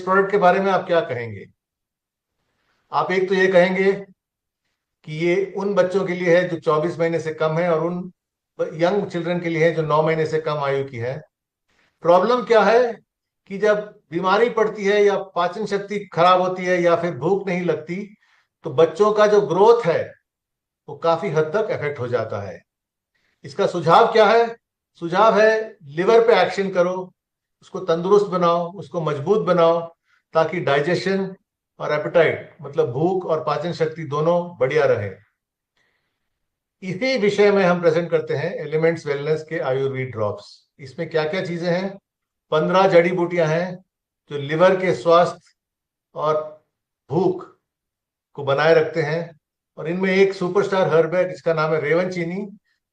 Product के बारे में आप क्या कहेंगे? आप एक तो ये कहेंगे कि ये उन बच्चों के लिए है जो 24 महीने से कम है, और उन यंग चिल्ड्रन के लिए है जो 9 महीने से कम आयु की है। प्रॉब्लम क्या है कि जब बीमारी पड़ती है या पाचन शक्ति खराब होती है या फिर भूख नहीं लगती, तो बच्चों का जो ग्रोथ है वो काफी हद तक इफेक्ट हो जाता है। इसका सुझाव क्या है? सुझाव है, लिवर पे एक्शन करो, उसको तंदुरुस्त बनाओ, उसको मजबूत बनाओ, ताकि डाइजेशन और एपेटाइट मतलब भूख और पाचन शक्ति दोनों बढ़िया रहे। इसी विषय में हम प्रेजेंट करते हैं एलिमेंट्स वेलनेस के आयुर्वेद ड्रॉप्स। इसमें क्या क्या चीजें हैं? 15 जड़ी बूटियां हैं जो लिवर के स्वास्थ्य और भूख को बनाए रखते हैं। और इनमें एक सुपरस्टार हर्ब है जिसका नाम है रेवन चीनी,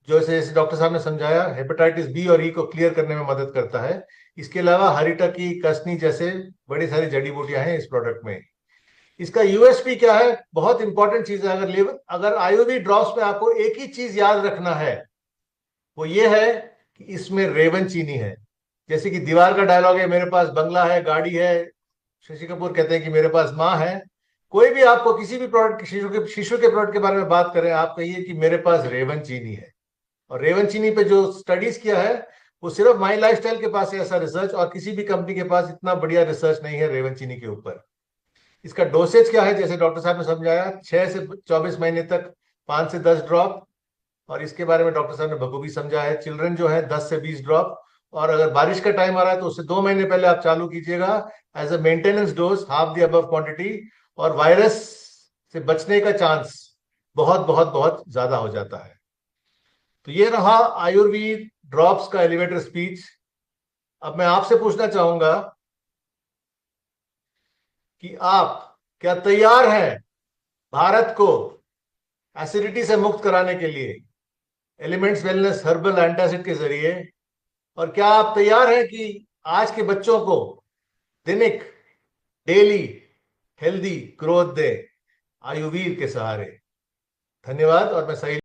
जो जैसे डॉक्टर साहब ने समझाया हेपेटाइटिस बी और ई को क्लियर करने में मदद करता है। इसके अलावा हरिटकी, कसनी जैसे बड़ी सारी जड़ी बूटियां हैं इस प्रोडक्ट में। इसका यूएसपी क्या है? बहुत इंपॉर्टेंट चीज है। अगर आयुर्वेद ड्रॉप्स में आपको एक ही चीज याद रखना है, वो ये है कि इसमें रेवन चीनी है। जैसे कि दीवार का डायलॉग है, मेरे पास बंगला है, गाड़ी है, शशि कपूर कहते हैं कि मेरे पास माँ है। कोई भी आपको किसी भी प्रोडक्ट, शिशु के प्रोडक्ट के बारे में बात करें, आप कहिए कि मेरे पास रेवन चीनी है। और रेवन चीनी पे जो स्टडीज किया है, वो सिर्फ माई लाइफस्टाइल के पास है ऐसा रिसर्च, और किसी भी कंपनी के पास इतना बढ़िया रिसर्च नहीं है रेवन चीनी के ऊपर। इसका डोसेज क्या है? जैसे डॉक्टर साहब ने समझाया, 6 से 24 महीने तक 5 से 10 ड्रॉप। और इसके बारे में डॉक्टर साहब ने बखूबी समझा है। चिल्ड्रन जो है 10 से 20 ड्रॉप। और अगर बारिश का टाइम आ रहा है तो उससे 2 महीने पहले आप चालू कीजिएगा as a maintenance dose, half the above quantity. और वायरस से बचने का चांस बहुत बहुत बहुत ज्यादा हो जाता है। तो ये रहा आयुर्वेद ड्रॉप्स का एलिवेटर स्पीच। अब मैं आपसे पूछना चाहूंगा कि आप क्या तैयार हैं भारत को एसिडिटी से मुक्त कराने के लिए एलिमेंट्स वेलनेस हर्बल एंटासिड के जरिए? और क्या आप तैयार हैं कि आज के बच्चों को दिनिक डेली हेल्दी ग्रोथ दे आयुर्वेद के सहारे? धन्यवाद। और मैं सही